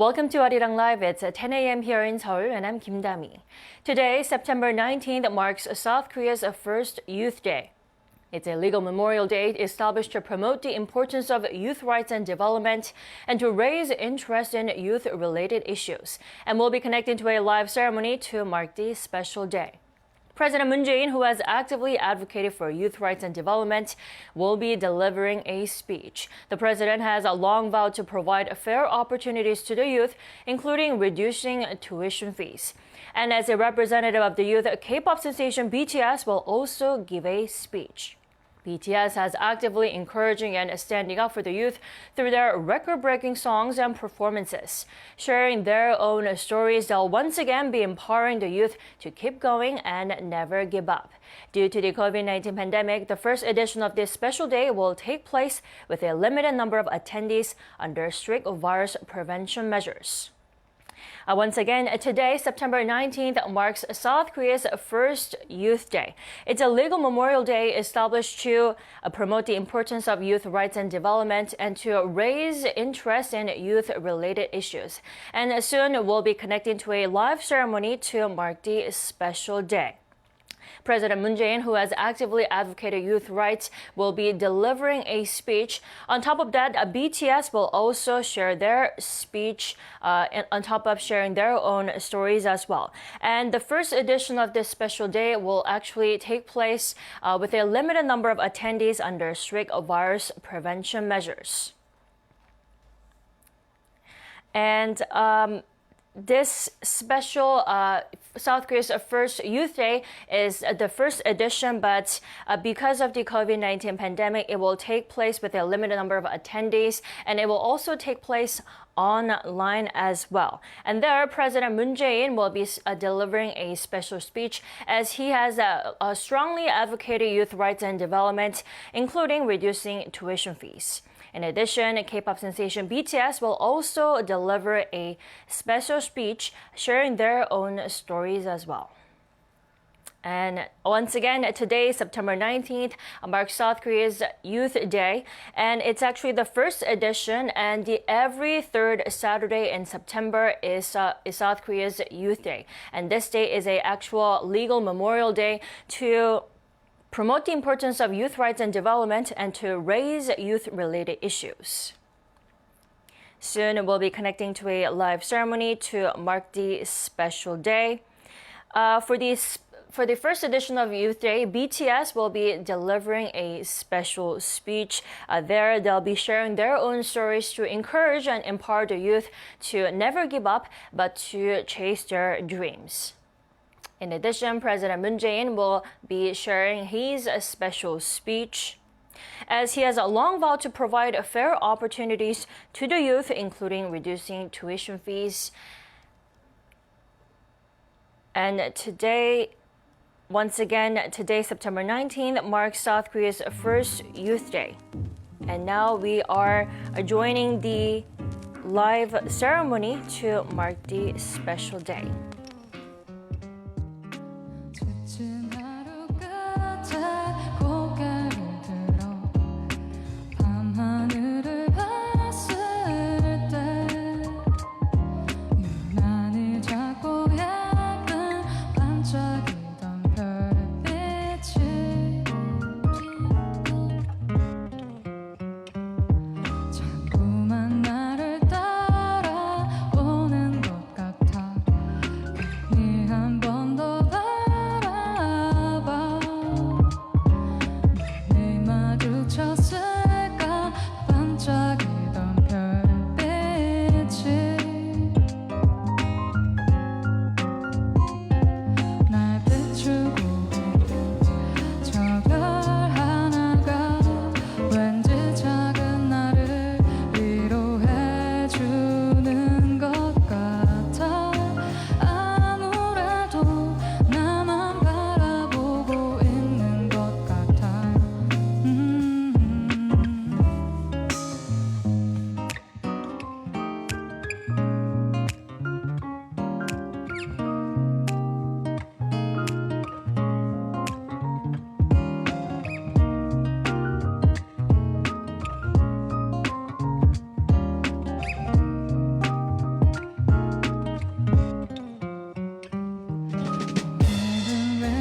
Welcome to Arirang Live. It's at 10 a.m. here in Seoul, and I'm Kim Dami. Today, September 19th, marks South Korea's first Youth Day. It's a legal memorial day established to promote the importance of youth rights and development and to raise interest in youth-related issues. And we'll be connecting to a live ceremony to mark the special day. President Moon Jae-in, who has actively advocated for youth rights and development, will be delivering a speech. The president has long vowed to provide fair opportunities to the youth, including reducing tuition fees. And as a representative of the youth, K-pop sensation BTS will also give a speech. BTS has actively encouraging and standing up for the youth through their record-breaking songs and performances. Sharing their own stories, they'll once again be empowering the youth to keep going and never give up. Due to the COVID-19 pandemic, the first edition of this special day will take place with a limited number of attendees under strict virus prevention measures. Once again, today, September 19th, marks South Korea's first Youth Day. It's a legal memorial day established to promote the importance of youth rights and development and to raise interest in youth-related issues. And soon, we'll be connecting to a live ceremony to mark the special day. President Moon Jae-in, who has actively advocated youth rights, will be delivering a speech. On top of that, BTS will also share their speech on top of sharing their own stories as well. And the first edition of this special day will actually take place with a limited number of attendees under strict virus prevention measures. And this special South Korea's first Youth Day is the first edition, but because of the COVID-19 pandemic, it will take place with a limited number of attendees, and it will also take place online as well. And there, President Moon Jae-in will be delivering a special speech as he has strongly advocated youth rights and development, including reducing tuition fees. In addition, K-pop sensation BTS will also deliver a special speech sharing their own stories as well. And once again, today, September 19th, marks South Korea's Youth Day. And it's actually the first edition, and every third Saturday in September is South Korea's Youth Day. And this day is an actual legal memorial day to promote the importance of youth rights and development and to raise youth-related issues. Soon, we'll be connecting to a live ceremony to mark the special day. For the first edition of Youth Day, BTS will be delivering a special speech. There, they'll be sharing their own stories to encourage and empower the youth to never give up, but to chase their dreams. In addition, President Moon Jae-in will be sharing his special speech, as he has long vowed to provide fair opportunities to the youth, including reducing tuition fees. And today, once again, today, September 19th, marks South Korea's first Youth Day. And now we are joining the live ceremony to mark the special day.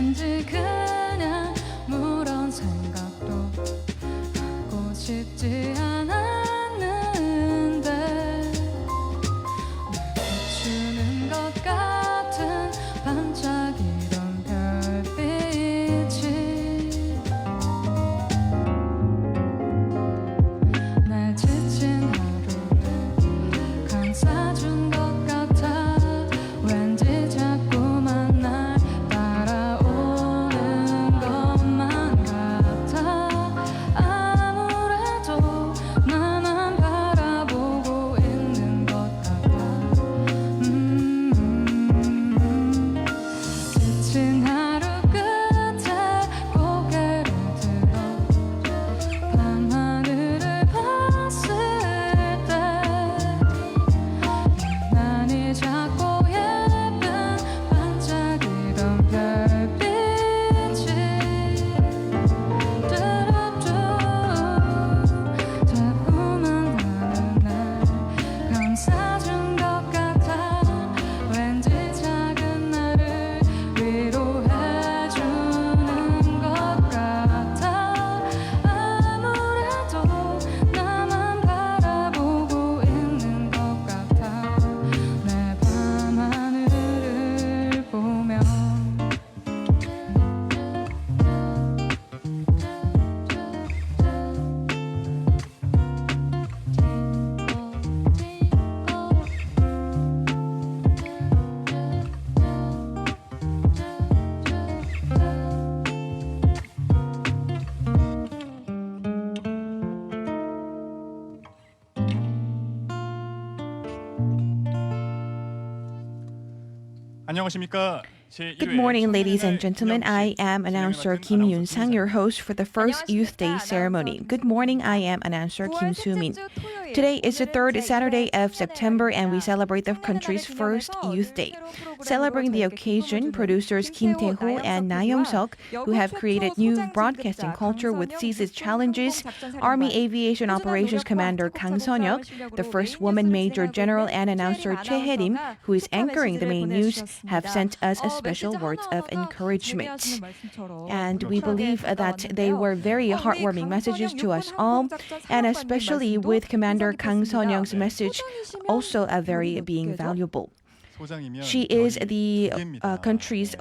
왠지 그냥 물론 생각도 하고 싶지 않았는데 날 비추는 것 같은 반짝이던 별빛이 날 지친 하루를 감싸준 것 같아 왠지 자꾸만 날 따라오는 것만 같아 아무래도 나만 바라보고 있는 것 같아 지친 하루 끝에 고개를 들어 밤하늘을 봤을 때 유난히 작고 예쁜 반짝이던 별빛이 뚜루뚜 자꾸만 나는 날 감싸준 것 같아 왠지 작은 나를 위로해주는 것 같아 아무래도 나만 바라보고 있는 것 같아 내 밤하늘을 보며 안녕하십니까? Good morning, ladies and gentlemen. I am announcer Kim Yoon-sang, your host for the first Youth Day ceremony. Good morning, I am announcer Kim Soo-min. Today is the third Saturday of September, and we celebrate the country's first Youth Day. Celebrating the occasion, producers Kim Tae-ho and Na Young-seok, who have created new broadcasting culture with seized challenges, Army Aviation Operations Commander Kang Seon-hyuk, the first woman Major General and announcer Choi Hae-rim, who is anchoring the main news, have sent us a special words of encouragement. And we believe that they were very heartwarming messages to us all, and especially with Commander Kang Seon-hyuk's message also very being valuable. She is the country's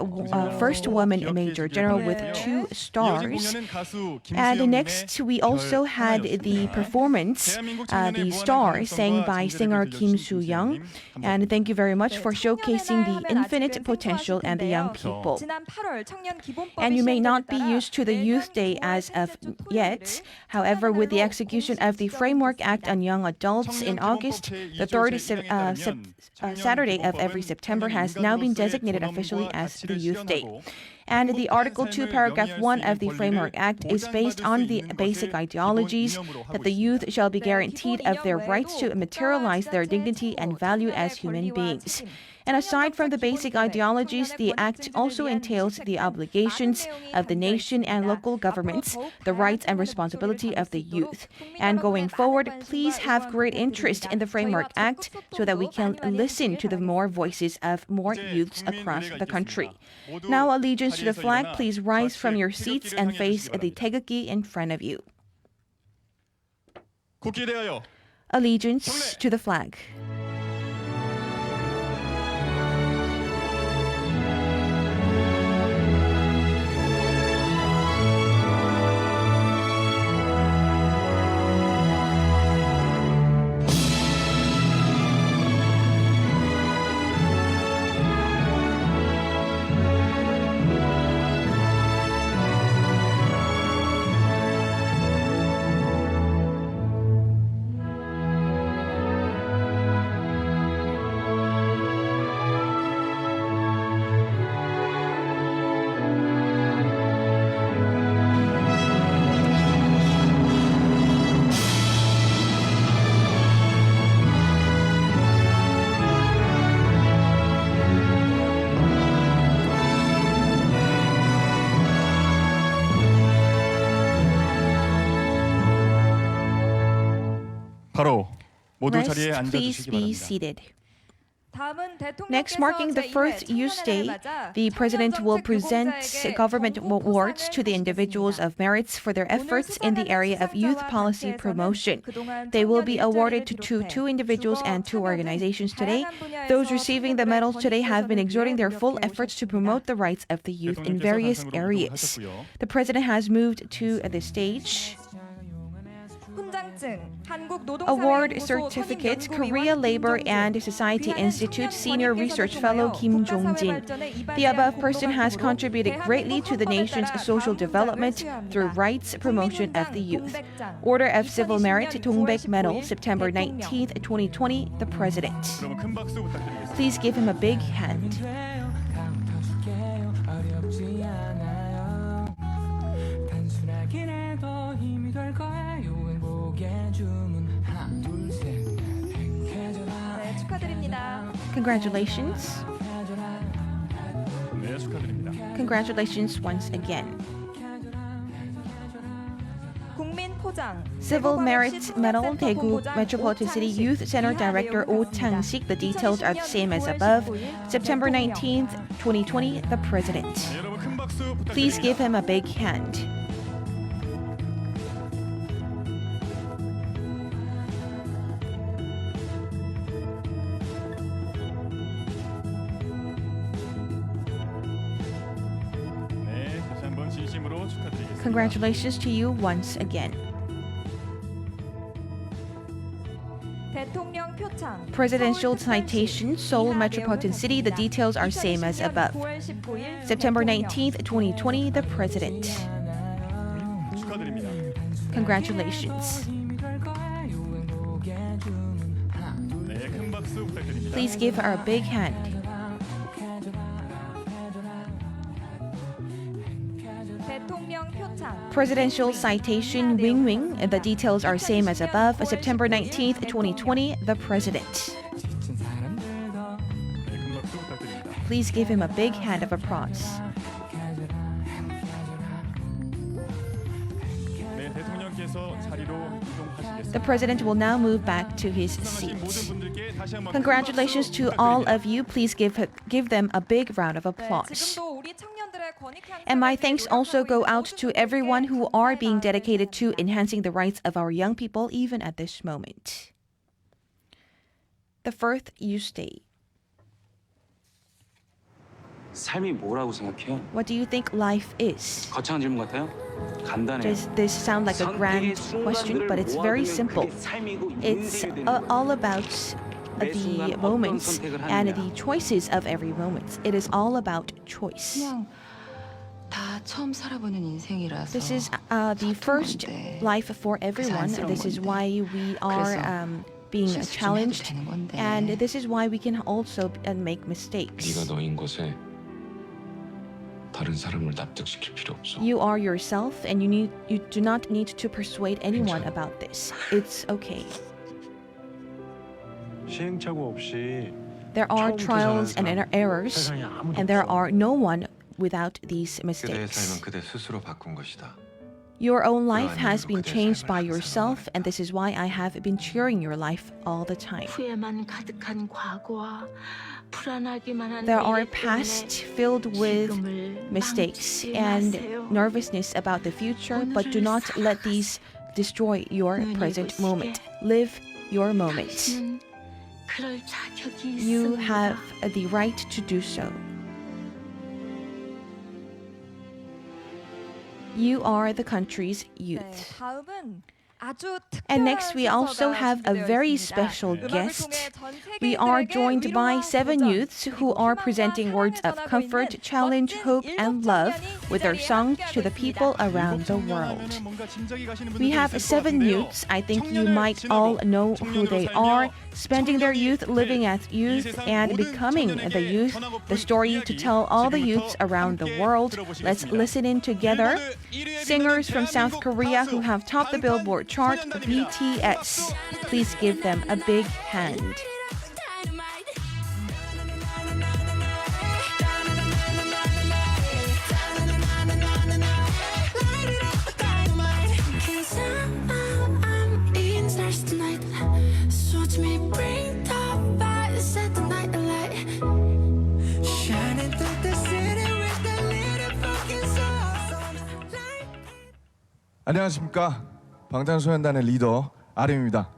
first woman Major General with 2 stars. And next, we also had the performance, The Star, sang by singer Kim Soo-young. And thank you very much for showcasing the infinite potential and the young people. And you may not be used to the Youth Day as of yet. However, with the execution of the Framework Act on Young Adults in August, the third Saturday of every September has now been designated officially as the Youth Day. And the Article 2, Paragraph 1 of the Framework Act is based on the basic ideologies that the youth shall be guaranteed of their rights to materialize their dignity and value as human beings. And aside from the basic ideologies, the Act also entails the obligations of the nation and local governments, the rights and responsibility of the youth. And going forward, please have great interest in the Framework Act so that we can listen to the more voices of more youths across the country. Now, allegiance to the flag, please rise from your seats and face the 태극기 in front of you. Allegiance to the flag. 바로 모두 Rest, 자리에 please 앉아주시기 be 바랍니다. seated. Next, marking the first Youth Day, the president will present government awards to the individuals of merits for their efforts in the area of youth policy promotion. They will be awarded to two individuals and two organizations today. Those receiving the medals today have been exerting their full efforts to promote the rights of the youth in various areas. The president has moved to the stage. Award certificate, Korea Labor and Society Institute Senior Research Fellow Kim Jong-jin. The above person has contributed greatly to the nation's social development through rights promotion of the youth. Order of Civil Merit, Dongbek Medal, September 19th, 2020, the president. Please give him a big hand. Congratulations. 네, 축하드립니다. Congratulations once again. Civil Merit Medal, Daegu Metropolitan City Youth Center Director Oh Chang-sik. The details are the same as above. September 19th, 2020, the president. 네, 여러분 큰 박수 부탁드립니다. Please give him a big hand. 네, 다시 한번 진심으로 축하드리겠습니다. Congratulations to you once again. Presidential citation, Seoul Metropolitan City. The details are same as above. September 19th, 2020, the president. 축하드립니다. Congratulations. 네, 큰 박수 부탁드립니다. Please give her a big hand. Presidential citation, Wing Wing. The details are same as above. September 19th, 2020, the president. 네, 큰 박수 부탁드립니다. Please give him a big hand of applause. 네, 대통령께서 자리로 이동하시겠습니다. The president will now move back to his seat. 모든 분들께 다시 한번 Congratulations to all of you. Please give them a big round of applause. And my thanks also go out to everyone who are being dedicated to enhancing the rights of our young people even at this moment. The first Youth Day. 삶이 뭐라고 생각해요? What do you think life is? 거창한 질문 같아요? 간단해요. Does this sound like a grand question? But it's very simple. It's all about the moments and the choices of every moment. It is all about choice. 그냥 다 처음 살아보는 인생이라서 This is the first life for everyone. This is why we are being challenged, and this is why we can also make mistakes. 네가 너인 것에 다른 사람을 납득시킬 필요 없어. You are yourself, and you do not need to persuade anyone about this. It's okay. 시행착오 없이 There are 처음부터 trials 잘하는 and 사람 errors, 세상에 아무도 and there 없어. are no one without these 그대의 mistakes. 삶은 그대 스스로 바꾼 것이다. Your own life has been changed by yourself, and this is why I have been cheering your life all the time. 후회만 가득한 과거와 불안하기만 한 There are 미래 past 때문에 filled with 지금을 mistakes 망치지 and 마세요. nervousness about the future, but do not let these destroy your present moment. Live your moment. 당신은 그럴 자격이 You 있습니다. have the right to do so. You are the country's youth. And next, we also have a very special guest. We are joined by 7 youths who are presenting words of comfort, challenge, hope, and love with their songs to the people around the world. We have 7 youths. I think you might all know who they are, spending their youth living as youth and becoming the youth, the story to tell all the youths around the world. Let's listen in together. Singers from South Korea who have topped the Billboard chart, BTS. Please give them a big hand. Bring the fire, set the night alight. 안녕하십니까. 방탄소년단의 리더 RM입니다.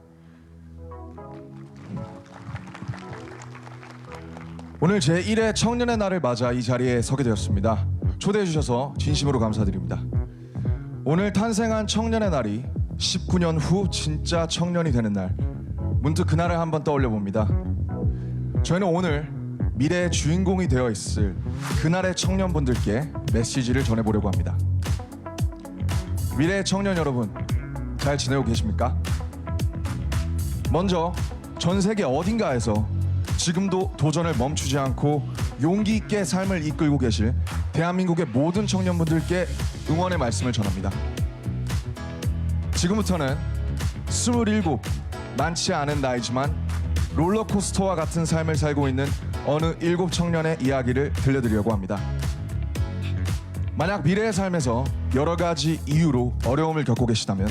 오늘 제1회 청년의 날을 맞아 이 자리에 서게 되었습니다. 초대해 주셔서 진심으로 감사드립니다. 오늘 탄생한 청년의 날이 19년 후 진짜 청년이 되는 날, 문득 그날을 한번 떠올려 봅니다. 저희는 오늘 미래의 주인공이 되어 있을 그날의 청년분들께 메시지를 전해보려고 합니다. 미래의 청년 여러분, 잘 지내고 계십니까? 먼저 전 세계 어딘가에서 지금도 도전을 멈추지 않고 용기 있게 삶을 이끌고 계실 대한민국의 모든 청년분들께 응원의 말씀을 전합니다. 지금부터는 27, 많지 않은 나이지만 롤러코스터와 같은 삶을 살고 있는 어느 7 청년의 이야기를 들려드리려고 합니다. 만약 미래의 삶에서 여러 가지 이유로 어려움을 겪고 계시다면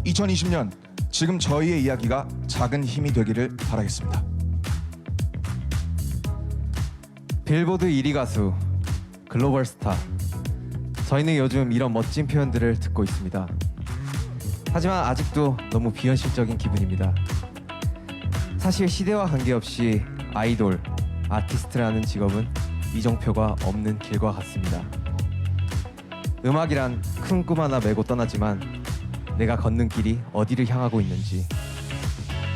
2020년 지금 저희의 이야기가 작은 힘이 되기를 바라겠습니다. 빌보드 1위 가수, 글로벌 스타. 저희는 요즘 이런 멋진 표현들을 듣고 있습니다. 하지만 아직도 너무 비현실적인 기분입니다. 사실 시대와 관계없이 아이돌, 아티스트라는 직업은 이정표가 없는 길과 같습니다. 음악이란 큰 꿈 하나 메고 떠나지만 내가 걷는 길이 어디를 향하고 있는지,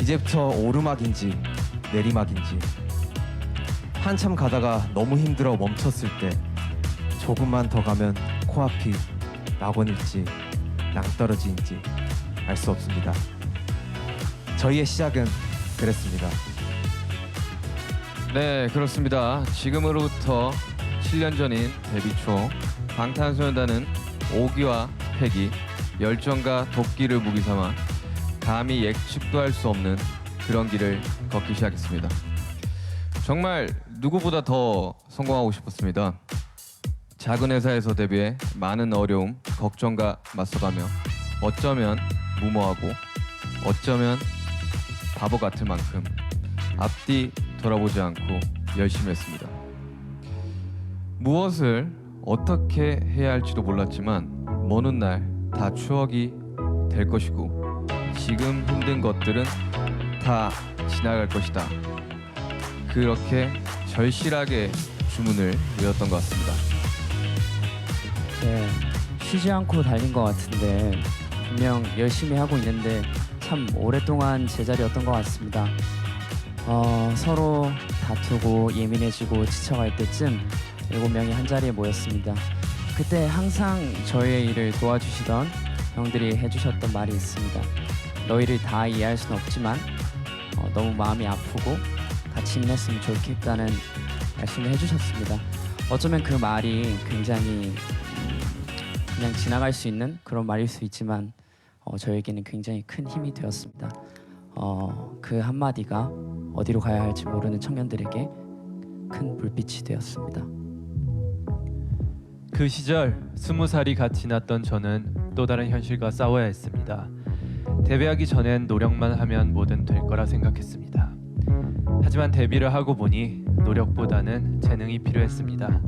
이제부터 오르막인지 내리막인지, 한참 가다가 너무 힘들어 멈췄을 때 조금만 더 가면 코앞이 낙원일지 낭떠러지인지 알 수 없습니다. 저희의 시작은 그랬습니다. 네, 그렇습니다. 지금으로부터 7년 전인 데뷔 초 방탄소년단은 오기와 패기, 열정과 도끼를 무기 삼아 감히 예측도 할 수 없는 그런 길을 걷기 시작했습니다. 정말 누구보다 더 성공하고 싶었습니다. 작은 회사에서 데뷔해 많은 어려움, 걱정과 맞서가며 어쩌면 무모하고 어쩌면 바보 같을 만큼 앞뒤 돌아보지 않고 열심히 했습니다. 무엇을 어떻게 해야 할지도 몰랐지만 먼 훗날 다 추억이 될 것이고 지금 힘든 것들은 다 지나갈 것이다. 그렇게 절실하게 주문을 외웠던 것 같습니다. 네, 쉬지 않고 달린 것 같은데 분명 열심히 하고 있는데 참 오랫동안 제자리였던 것 같습니다. 서로 다투고 예민해지고 지쳐갈 때쯤 7명이 한자리에 모였습니다. 그때 항상 저희의 일을 도와주시던 형들이 해주셨던 말이 있습니다. 너희를 다 이해할 수는 없지만 너무 마음이 아프고 같이 힘냈으면 좋겠다는 말씀을 해주셨습니다. 어쩌면 그 말이 굉장히 그냥 지나갈 수 있는 그런 말일 수 있지만 저에게는 굉장히 큰 힘이 되었습니다. 그 한마디가 어디로 가야 할지 모르는 청년들에게 큰 불빛이 되었습니다. 그 시절 20살이 갓 지났던 저는 또 다른 현실과 싸워야 했습니다. 데뷔하기 전엔 노력만 하면 뭐든 될 거라 생각했습니다. 하지만 데뷔를 하고 보니 노력보다는 재능이 필요했습니다.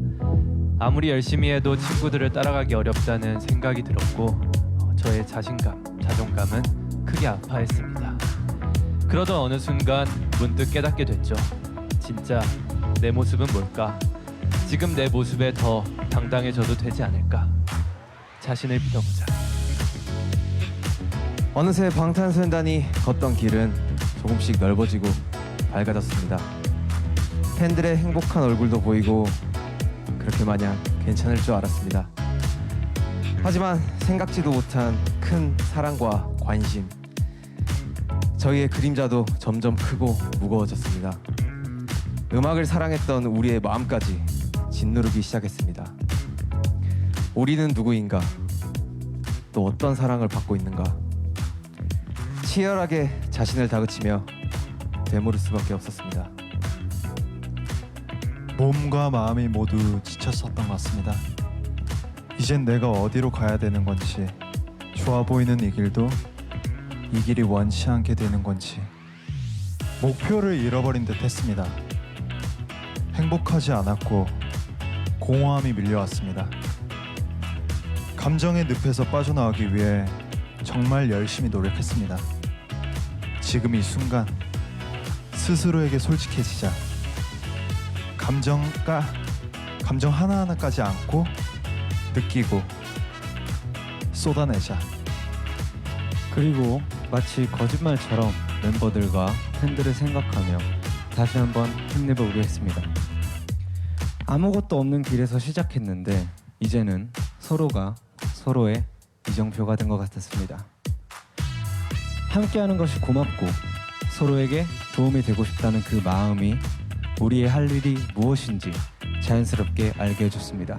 아무리 열심히 해도 친구들을 따라가기 어렵다는 생각이 들었고 저의 자신감, 자존감은 크게 아파했습니다. 그러던 어느 순간 문득 깨닫게 됐죠. 진짜 내 모습은 뭘까? 지금 내 모습에 더 당당해져도 되지 않을까? 자신을 믿어보자. 어느새 방탄소년단이 걷던 길은 조금씩 넓어지고 밝아졌습니다. 팬들의 행복한 얼굴도 보이고 그렇게 마냥 괜찮을 줄 알았습니다. 하지만 생각지도 못한 큰 사랑과 관심, 저희의 그림자도 점점 크고 무거워졌습니다. 음악을 사랑했던 우리의 마음까지 짓누르기 시작했습니다. 우리는 누구인가? 또 어떤 사랑을 받고 있는가? 치열하게 자신을 다그치며 되물을 수밖에 없었습니다. 몸과 마음이 모두 지쳤었던 것 같습니다. 이젠 내가 어디로 가야 되는 건지, 좋아 보이는 이 길도 이 길이 원치 않게 되는 건지 목표를 잃어버린 듯 했습니다. 행복하지 않았고 공허함이 밀려왔습니다. 감정의 늪에서 빠져나오기 위해 정말 열심히 노력했습니다. 지금 이 순간 스스로에게 솔직해지자. 감정 하나하나까지 안고 느끼고 쏟아내자. 그리고 마치 거짓말처럼 멤버들과 팬들을 생각하며 다시 한번 힘내보기로 했습니다. 아무것도 없는 길에서 시작했는데 이제는 서로가 서로의 이정표가 된 것 같았습니다. 함께하는 것이 고맙고 서로에게 도움이 되고 싶다는 그 마음이 우리의 할 일이 무엇인지 자연스럽게 알게 해줬습니다.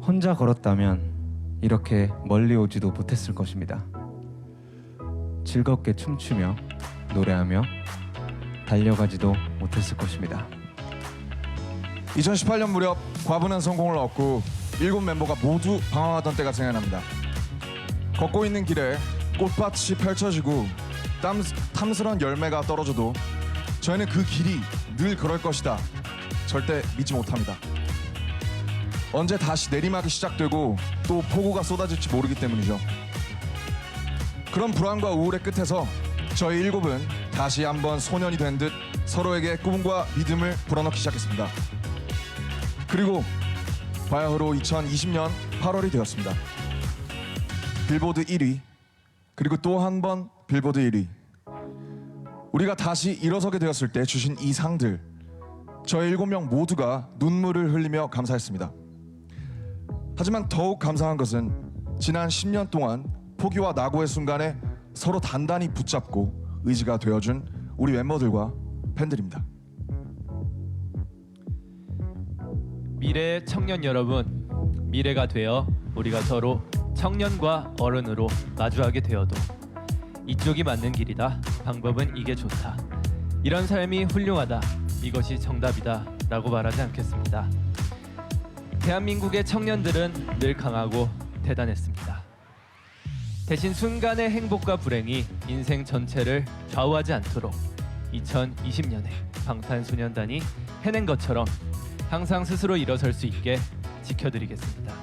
혼자 걸었다면 이렇게 멀리 오지도 못했을 것입니다. 즐겁게 춤추며 노래하며 달려가지도 못했을 것입니다. 2018년 무렵 과분한 성공을 얻고 7멤버가 모두 방황하던 때가 생각납니다. 걷고 있는 길에 꽃밭이 펼쳐지고 탐스런 열매가 떨어져도 저희는 그 길이 늘 그럴 것이다. 절대 믿지 못합니다. 언제 다시 내리막이 시작되고 또 폭우가 쏟아질지 모르기 때문이죠. 그런 불안과 우울의 끝에서 저희 7은 다시 한번 소년이 된 듯 서로에게 꿈과 믿음을 불어넣기 시작했습니다. 그리고 바야흐로 2020년 8월이 되었습니다. 빌보드 1위, 그리고 또 한 번 빌보드 1위. 우리가 다시 일어서게 되었을 때 주신 이 상들, 저희 7명 모두가 눈물을 흘리며 감사했습니다. 하지만 더욱 감사한 것은 지난 10년 동안 포기와 낙오의 순간에 서로 단단히 붙잡고 의지가 되어준 우리 멤버들과 팬들입니다. 미래의 청년 여러분, 미래가 되어 우리가 서로 청년과 어른으로 마주하게 되어도 이쪽이 맞는 길이다. 방법은 이게 좋다. 이런 삶이 훌륭하다. 이것이 정답이다. 라고 말하지 않겠습니다. 대한민국의 청년들은 늘 강하고 대단했습니다. 대신 순간의 행복과 불행이 인생 전체를 좌우하지 않도록 2020년에 방탄소년단이 해낸 것처럼 항상 스스로 일어설 수 있게 지켜드리겠습니다.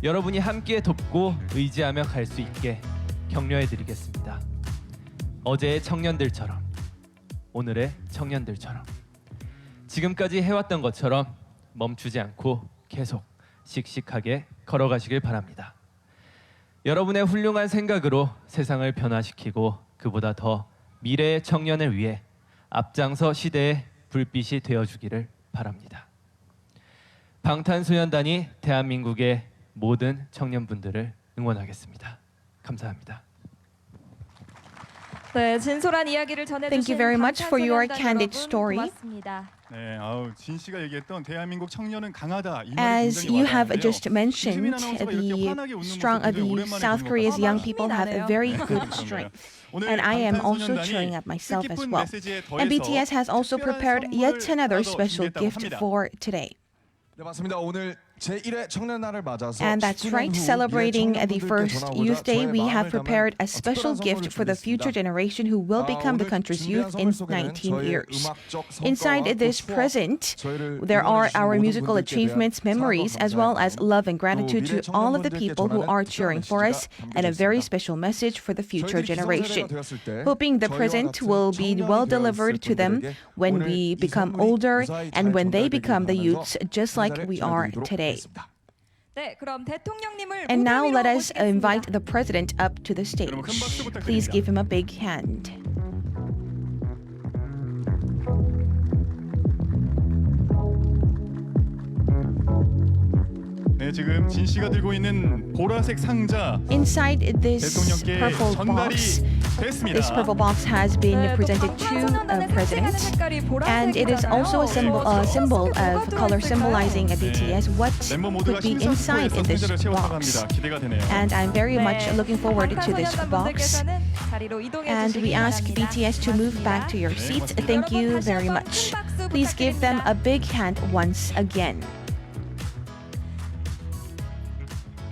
여러분이 함께 돕고 의지하며 갈 수 있게 격려해드리겠습니다. 어제의 청년들처럼, 오늘의 청년들처럼, 지금까지 해왔던 것처럼 멈추지 않고 계속 씩씩하게 걸어가시길 바랍니다. 여러분의 훌륭한 생각으로 세상을 변화시키고 그보다 더 미래의 청년을 위해 앞장서 시대의 불빛이 되어주기를 바랍니다. 방탄소년단이 대한민국의 모든 청년분들을 응원하겠습니다. 감사합니다. 네, 진솔한 이야기를 전해주신 Thank you very much for your candid story. 고맙습니다. 네, 진 씨가 얘기했던 대한민국 청년은 강하다. 이 말이 As 굉장히 you have 와닿는데요. just mentioned, 김수민 아나운서가 이렇게 환하게 웃는 the 모습을 오랜만에 South 본 Korea's 것 young 같아요. people have a very good strength. And I am also cheering up myself as well. And BTS has also prepared yet another special gift for today. 네, 맞습니다. 오늘 제1회 청년날을 맞아서 And that's right, celebrating the first Youth Day, we have prepared a special gift for the future generation who will become the country's youth in 19 years. Inside this present, there are our musical achievements, memories, as well as love and gratitude to all of the people who are cheering for us, and a very special message for the future generation. Hoping the present will be well delivered to them when we become older and when they become the youths just like we are today. 네, 그럼 대통령님을 And now 무대 위로 let us 모시겠습니다. invite the president up to the stage. Please give him a big hand. 네, 지금 진 씨가 들고 있는 보라색 상자 Inside this 대통령께 purple 전달이 box, 됐습니다. this purple box has been 네, 또 presented to 방탄소년단의 President, 상징하는 색깔이 and it is also a symbol of symbolizing a BTS. What 멤버 모두가 could be inside in this 심사숙고해서 상자를 box? 채웠다고 합니다. 기대가 되네요. And I'm very much looking forward to this box. 방탄소년단분들께서는 자리로 이동해 And 주시기 we ask 바랍니다. BTS to move back to your seats. Thank you very much. Please give them a big hand once again.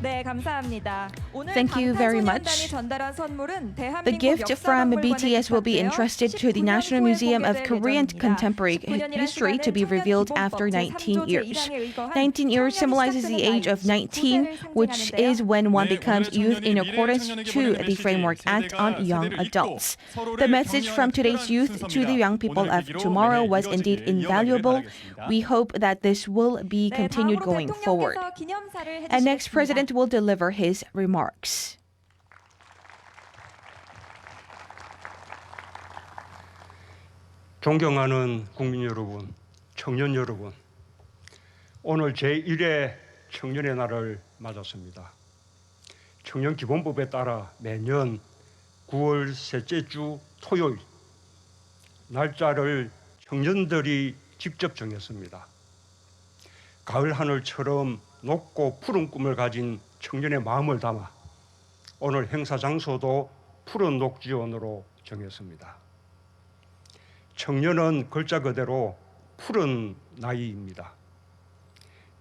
네, 감사합니다. Thank you very much. The gift from BTS will be entrusted to the National Museum of Korean Contemporary History to be revealed after 19 years. 19 years symbolizes the age of 19, which is when one becomes youth in accordance to the Framework Act on Young Adults. The message from today's youth to the young people of tomorrow was indeed invaluable. We hope that this will be continued going forward. And next, President will deliver his remarks. 존경하는 국민 여러분, 청년 여러분, 오늘 제1회 청년의 날을 맞았습니다. 청년기본법에 따라 매년 9월 셋째 주 토요일 날짜를 청년들이 직접 정했습니다. 가을 하늘처럼 높고 푸른 꿈을 가진 청년의 마음을 담아 오늘 행사 장소도 푸른 녹지원으로 정했습니다. 청년은 글자 그대로 푸른 나이입니다.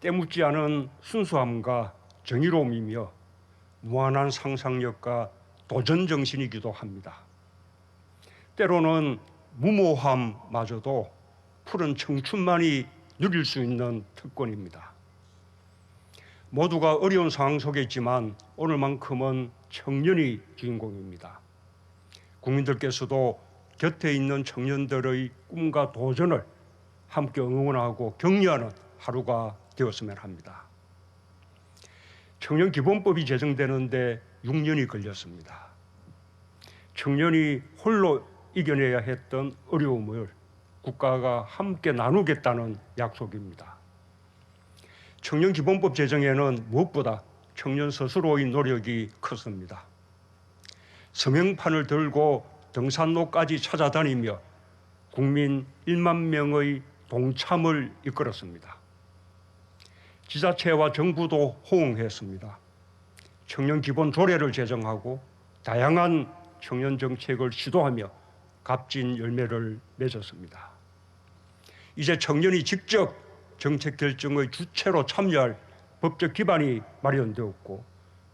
때묻지 않은 순수함과 정의로움이며 무한한 상상력과 도전 정신이기도 합니다. 때로는 무모함마저도 푸른 청춘만이 누릴 수 있는 특권입니다. 모두가 어려운 상황 속에 있지만 오늘만큼은 청년이 주인공입니다. 국민들께서도 곁에 있는 청년들의 꿈과 도전을 함께 응원하고 격려하는 하루가 되었으면 합니다. 청년기본법이 제정되는데 6년이 걸렸습니다. 청년이 홀로 이겨내야 했던 어려움을 국가가 함께 나누겠다는 약속입니다. 청년기본법 제정에는 무엇보다 청년 스스로의 노력이 컸습니다. 서명판을 들고 등산로까지 찾아다니며 국민 1만 명의 동참을 이끌었습니다. 지자체와 정부도 호응했습니다. 청년 기본 조례를 제정하고 다양한 청년 정책을 시도하며 값진 열매를 맺었습니다. 이제 청년이 직접 정책 결정의 주체로 참여할 법적 기반이 마련되었고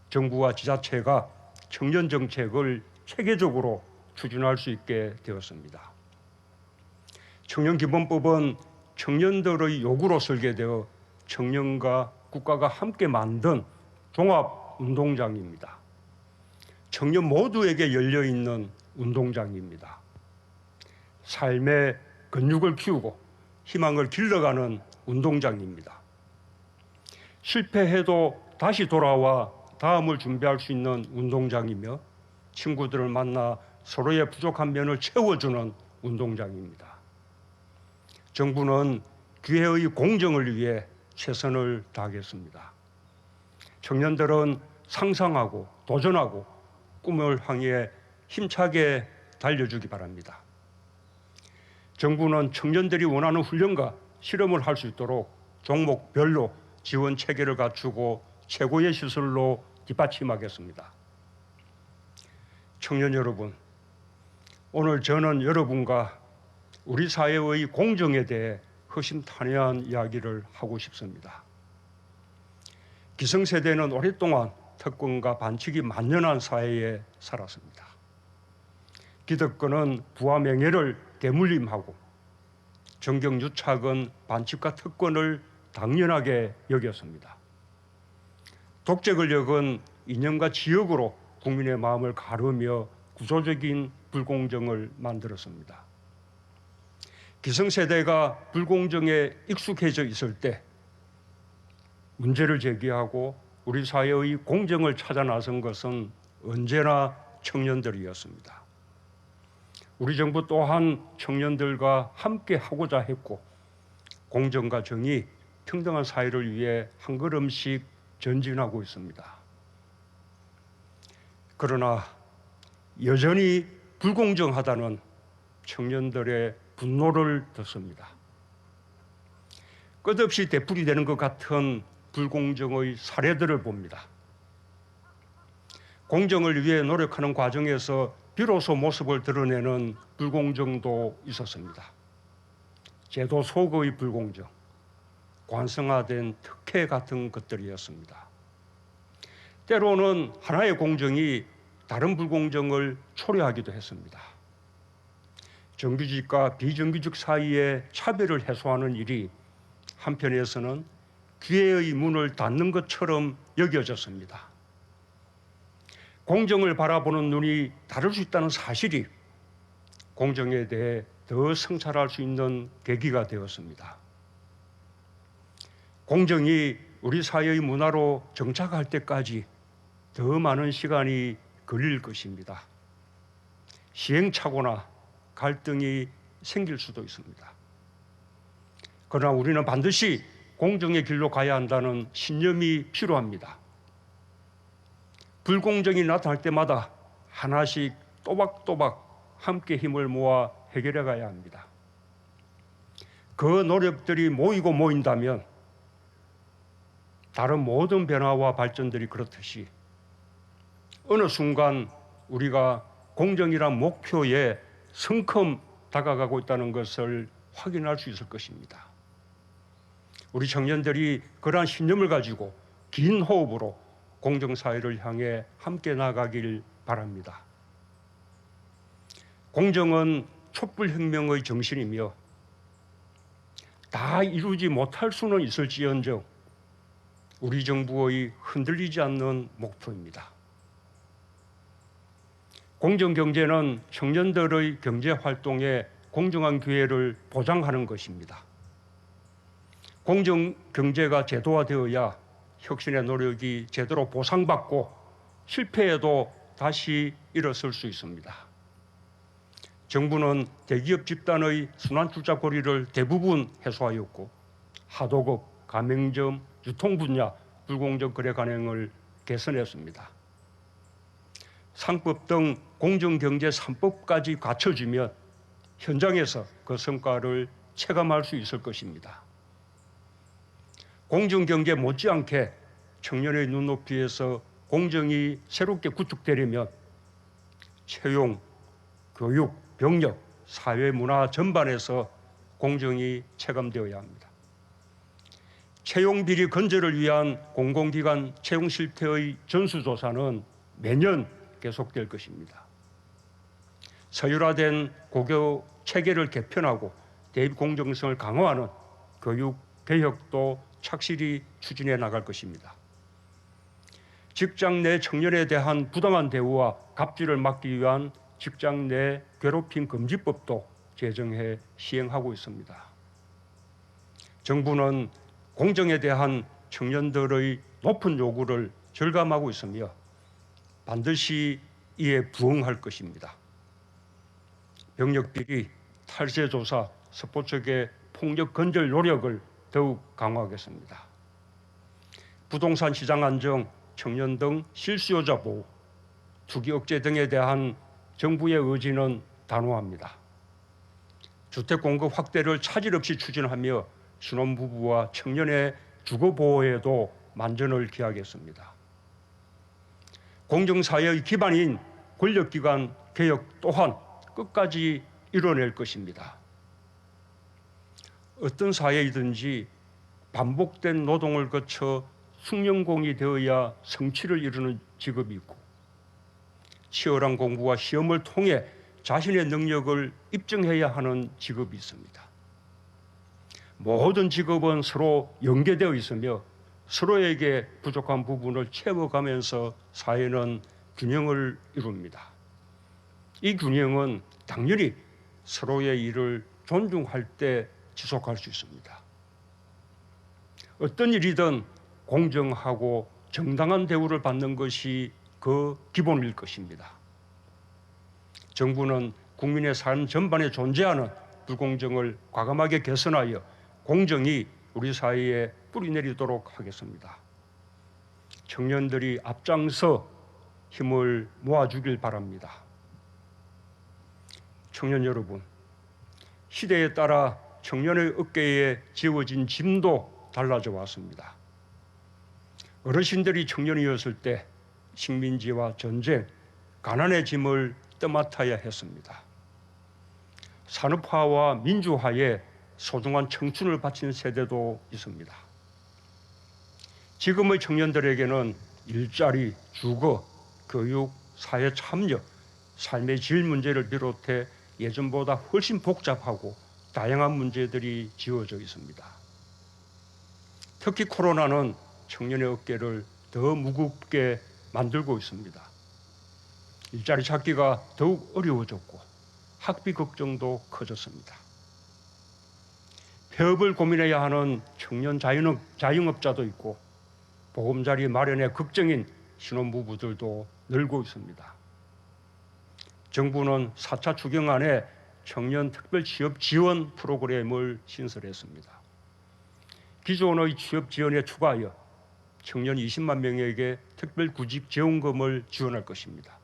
정부와 지자체가 청년 정책을 체계적으로 추진할 수 있게 되었습니다. 청년기본법은 청년들의 요구로 설계되어 청년과 국가가 함께 만든 종합운동장입니다. 청년 모두에게 열려있는 운동장입니다. 삶의 근육을 키우고 희망을 길러가는 운동장입니다. 실패해도 다시 돌아와 다음을 준비할 수 있는 운동장이며 친구들을 만나 서로의 부족한 면을 채워주는 운동장입니다. 정부는 기회의 공정을 위해 최선을 다하겠습니다. 청년들은 상상하고 도전하고 꿈을 향해 힘차게 달려주기 바랍니다. 정부는 청년들이 원하는 훈련과 실험을 할 수 있도록 종목별로 지원 체계를 갖추고 최고의 시설로 뒷받침하겠습니다. 청년 여러분, 오늘 저는 여러분과 우리 사회의 공정에 대해 허심탄회한 이야기를 하고 싶습니다. 기성세대는 오랫동안 특권과 반칙이 만연한 사회에 살았습니다. 기득권은 부와 명예를 대물림하고 정경유착은 반칙과 특권을 당연하게 여겼습니다. 독재 권력은 이념과 지역으로 국민의 마음을 가르며 구조적인 불공정을 만들었습니다. 기성세대가 불공정에 익숙해져 있을 때 문제를 제기하고 우리 사회의 공정을 찾아 나선 것은 언제나 청년들이었습니다. 우리 정부 또한 청년들과 함께 하고자 했고 공정과 정의, 평등한 사회를 위해 한 걸음씩 전진하고 있습니다. 그러나 여전히 불공정하다는 청년들의 분노를 듣습니다. 끝없이 되풀이되는 것 같은 불공정의 사례들을 봅니다. 공정을 위해 노력하는 과정에서 비로소 모습을 드러내는 불공정도 있었습니다. 제도 속의 불공정, 관성화된 특혜 같은 것들이었습니다. 때로는 하나의 공정이 다른 불공정을 초래하기도 했습니다. 정규직과 비정규직 사이의 차별을 해소하는 일이 한편에서는 기회의 문을 닫는 것처럼 여겨졌습니다. 공정을 바라보는 눈이 다를 수 있다는 사실이 공정에 대해 더 성찰할 수 있는 계기가 되었습니다. 공정이 우리 사회의 문화로 정착할 때까지 더 많은 시간이 걸릴 것입니다. 시행착오나 갈등이 생길 수도 있습니다. 그러나 우리는 반드시 공정의 길로 가야 한다는 신념이 필요합니다. 불공정이 나타날 때마다 하나씩 또박또박 함께 힘을 모아 해결해 가야 합니다. 그 노력들이 모인다면 다른 모든 변화와 발전들이 그렇듯이 어느 순간 우리가 공정이란 목표에 성큼 다가가고 있다는 것을 확인할 수 있을 것입니다. 우리 청년들이 그러한 신념을 가지고 긴 호흡으로 공정사회를 향해 함께 나가길 바랍니다. 공정은 촛불혁명의 정신이며 다 이루지 못할 수는 있을지언정 우리 정부의 흔들리지 않는 목표입니다. 공정경제는 청년들의 경제활동에 공정한 기회를 보장하는 것입니다. 공정경제가 제도화되어야 혁신의 노력이 제대로 보상받고 실패해도 다시 일어설 수 있습니다. 정부는 대기업 집단의 순환출자 고리를 대부분 해소하였고 하도급, 가맹점, 유통 분야 불공정 거래 관행을 개선했습니다. 상법 등 공정경제 3법까지 갖춰지면 현장에서 그 성과를 체감할 수 있을 것입니다. 공정경제 못지않게 청년의 눈높이에서 공정이 새롭게 구축되려면 채용, 교육, 병력, 사회문화 전반에서 공정이 체감되어야 합니다. 채용 비리 건절을 위한 공공기관 채용 실태의 전수조사는 매년 계속될 것입니다. 서열화된 고교 체계를 개편하고 대입 공정성을 강화하는 교육 개혁도 착실히 추진해 나갈 것입니다. 직장 내 청년에 대한 부당한 대우와 갑질을 막기 위한 직장 내 괴롭힘 금지법도 제정해 시행하고 있습니다. 정부는 공정에 대한 청년들의 높은 요구를 절감하고 있으며 반드시 이에 부응할 것입니다. 병력비리, 탈세조사, 스포츠계 폭력 건절 노력을 더욱 강화하겠습니다. 부동산 시장 안정, 청년 등 실수요자 보호, 투기 억제 등에 대한 정부의 의지는 단호합니다. 주택 공급 확대를 차질 없이 추진하며 신혼부부와 청년의 주거 보호에도 만전을 기하겠습니다. 공정사회의 기반인 권력기관 개혁 또한 끝까지 이뤄낼 것입니다. 어떤 사회이든지 반복된 노동을 거쳐 숙련공이 되어야 성취를 이루는 직업이 있고 치열한 공부와 시험을 통해 자신의 능력을 입증해야 하는 직업이 있습니다. 모든 직업은 서로 연계되어 있으며 서로에게 부족한 부분을 채워가면서 사회는 균형을 이룹니다. 이 균형은 당연히 서로의 일을 존중할 때 지속할 수 있습니다. 어떤 일이든 공정하고 정당한 대우를 받는 것이 그 기본일 것입니다. 정부는 국민의 삶 전반에 존재하는 불공정을 과감하게 개선하여 공정이 우리 사회에 뿌리내리도록 하겠습니다. 청년들이 앞장서 힘을 모아주길 바랍니다. 청년 여러분, 시대에 따라 청년의 어깨에 지워진 짐도 달라져 왔습니다. 어르신들이 청년이었을 때 식민지와 전쟁, 가난의 짐을 떠맡아야 했습니다. 산업화와 민주화에 소중한 청춘을 바친 세대도 있습니다. 지금의 청년들에게는 일자리, 주거, 교육, 사회 참여, 삶의 질 문제를 비롯해 예전보다 훨씬 복잡하고 다양한 문제들이 지어져 있습니다. 특히 코로나는 청년의 어깨를 더 무겁게 만들고 있습니다. 일자리 찾기가 더욱 어려워졌고 학비 걱정도 커졌습니다. 폐업을 고민해야 하는 청년 자영업자도 있고 보금자리 마련에 걱정인 신혼부부들도 늘고 있습니다. 정부는 4차 추경안에 청년 특별 취업 지원 프로그램을 신설했습니다. 기존의 취업 지원에 추가하여 청년 20만 명에게 특별 구직 지원금을 지원할 것입니다.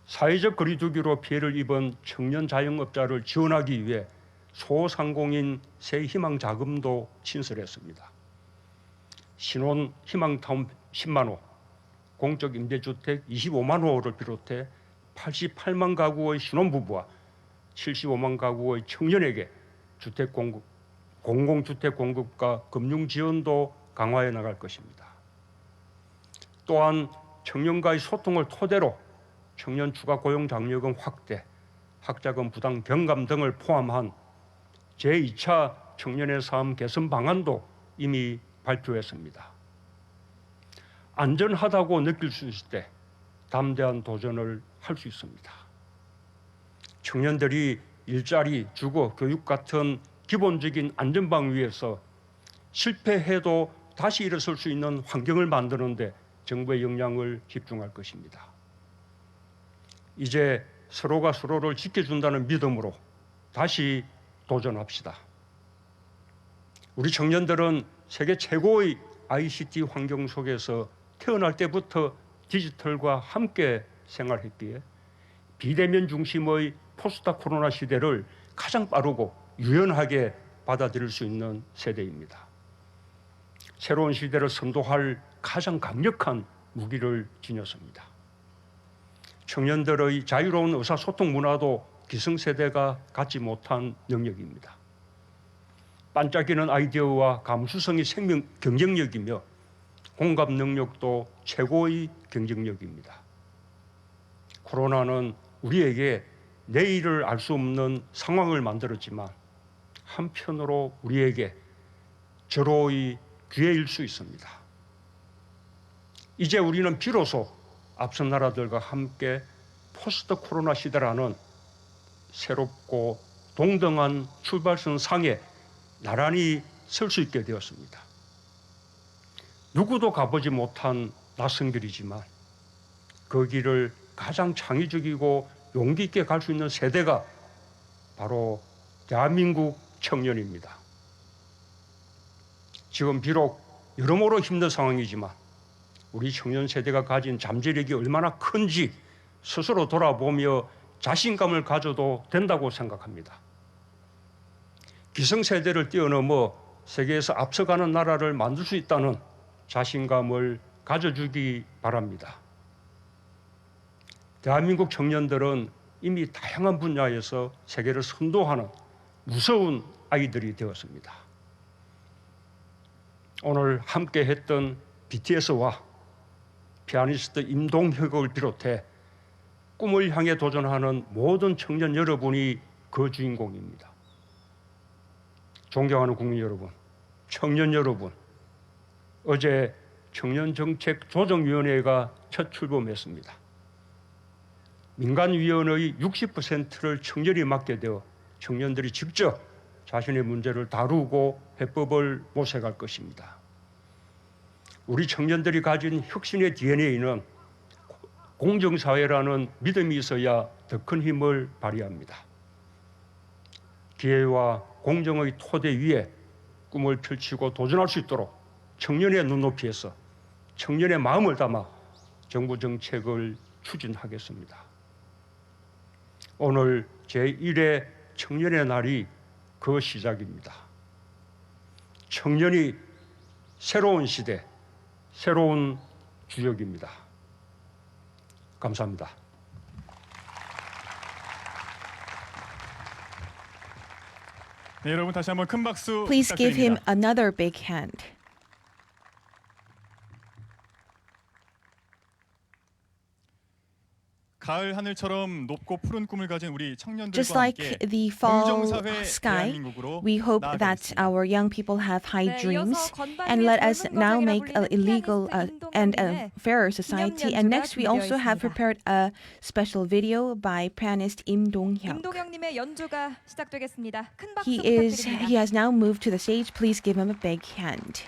사회적 거리두기로 피해를 입은 청년 자영업자를 지원하기 위해 소상공인 새희망 자금도 신설했습니다. 신혼 희망타운 10만 호, 공적 임대주택 25만 호를 비롯해 88만 가구의 신혼부부와 75만 가구의 청년에게 주택 공급, 공공주택 공급과 금융 지원도 강화해 나갈 것입니다. 또한 청년과의 소통을 토대로 청년 추가 고용 장려금 확대, 학자금 부담 경감 등을 포함한 제2차 청년의 삶 개선 방안도 이미 발표했습니다. 안전하다고 느낄 수 있을 때 담대한 도전을 할 수 있습니다. 청년들이 일자리, 주거, 교육 같은 기본적인 안전망 위에서 실패해도 다시 일어설 수 있는 환경을 만드는 데 정부의 역량을 집중할 것입니다. 이제 서로가 서로를 지켜준다는 믿음으로 다시 도전합시다. 우리 청년들은 세계 최고의 ICT 환경 속에서 태어날 때부터 디지털과 함께 생활했기에 비대면 중심의 포스트 코로나 시대를 가장 빠르고 유연하게 받아들일 수 있는 세대입니다. 새로운 시대를 선도할 가장 강력한 무기를 지녔습니다. 청년들의 자유로운 의사소통 문화도 기성세대가 갖지 못한 영역입니다. 반짝이는 아이디어와 감수성이 생명 경쟁력이며 공감 능력도 최고의 경쟁력입니다. 코로나는 우리에게 내일을 알 수 없는 상황을 만들었지만 한편으로 우리에게 절호의 기회일 수 있습니다. 이제 우리는 비로소 앞선 나라들과 함께 포스트 코로나 시대라는 새롭고 동등한 출발선 상에 나란히 설 수 있게 되었습니다. 누구도 가보지 못한 낯선 길이지만 그 길을 가장 창의적이고 용기 있게 갈 수 있는 세대가 바로 대한민국 청년입니다. 지금 비록 여러모로 힘든 상황이지만 우리 청년 세대가 가진 잠재력이 얼마나 큰지 스스로 돌아보며 자신감을 가져도 된다고 생각합니다. 기성세대를 뛰어넘어 세계에서 앞서가는 나라를 만들 수 있다는 자신감을 가져주기 바랍니다. 대한민국 청년들은 이미 다양한 분야에서 세계를 선도하는 무서운 아이들이 되었습니다. 오늘 함께 했던 BTS와 피아니스트 임동혁을 비롯해 꿈을 향해 도전하는 모든 청년 여러분이 그 주인공입니다. 존경하는 국민 여러분, 청년 여러분, 어제 청년정책조정위원회가 첫 출범했습니다. 민간위원회의 60%를 청년이 맡게 되어 청년들이 직접 자신의 문제를 다루고 해법을 모색할 것입니다. 우리 청년들이 가진 혁신의 DNA는 공정사회라는 믿음이 있어야 더 큰 힘을 발휘합니다. 기회와 공정의 토대 위에 꿈을 펼치고 도전할 수 있도록 청년의 눈높이에서 청년의 마음을 담아 정부 정책을 추진하겠습니다. 오늘 제1회 청년의 날이 그 시작입니다. 청년이 새로운 시대, 새로운 주역입니다. 감사합니다. 네, 여러분 다시 한번 큰 박수 Please give him 부탁드립니다. another big hand. 가을 하늘처럼 높고 푸른 꿈을 가진 우리 Just 청년들과 like 함께 the fall 긍정사회 sky, 대한민국으로 we hope that 나아가겠습니다. our young people have high 네, dreams, 이어서 건반 and 위의 let us 젊은 now 거장이라 make a 불리는 illegal 피아니스트 and a 임동혁님의 fairer society. And 기념 next, we 연주가 also have 준비되어 prepared a special video by pianist Im Dong-hyuk. 임동혁님의 연주가 시작되겠습니다. 큰 박수 He 부탁드립니다. has now moved to the stage. Please give him a big hand.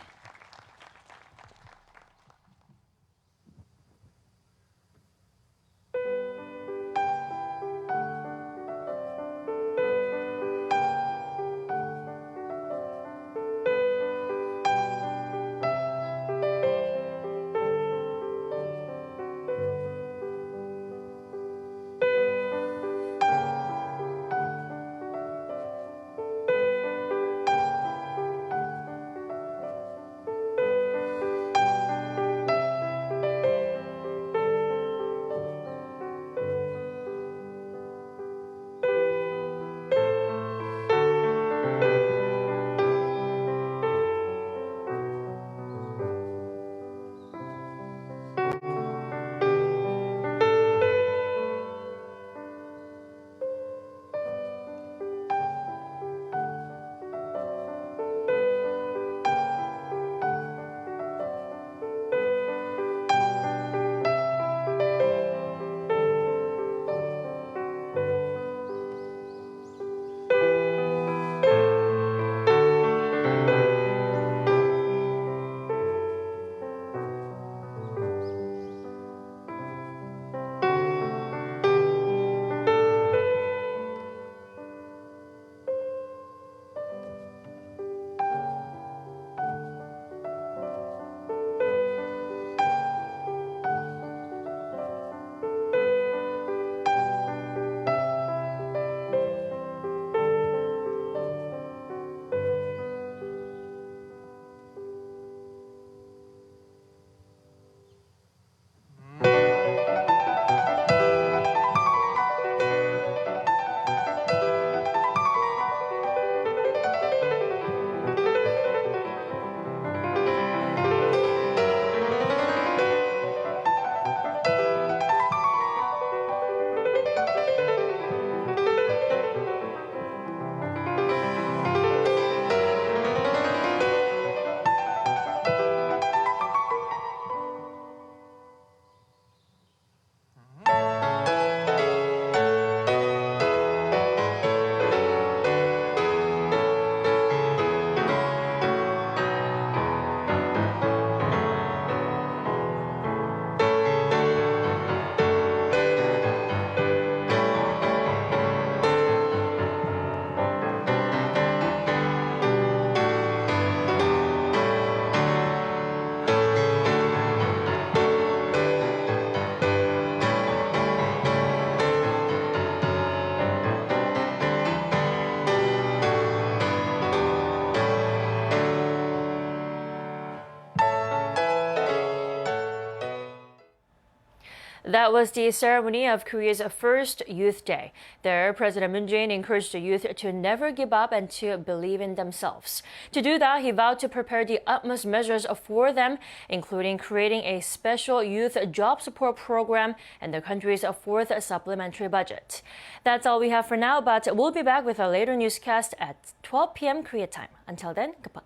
That was the ceremony of Korea's first Youth Day. There, President Moon Jae-in encouraged the youth to never give up and to believe in themselves. To do that, he vowed to prepare the utmost measures for them, including creating a special youth job support program and the country's fourth supplementary budget. That's all we have for now, but we'll be back with a later newscast at 12 p.m. Korea time. Until then, goodbye.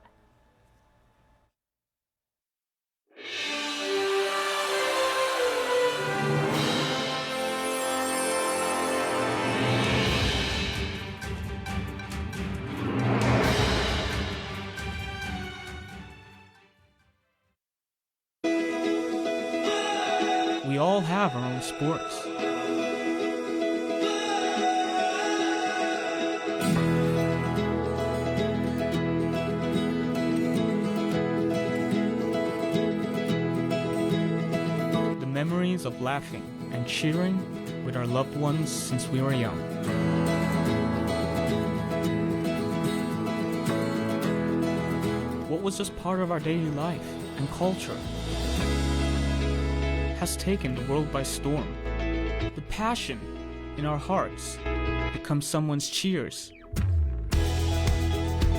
We all have our own sports. The memories of laughing and cheering with our loved ones since we were young. What was just part of our daily life and culture has taken the world by storm. The passion in our hearts becomes someone's cheers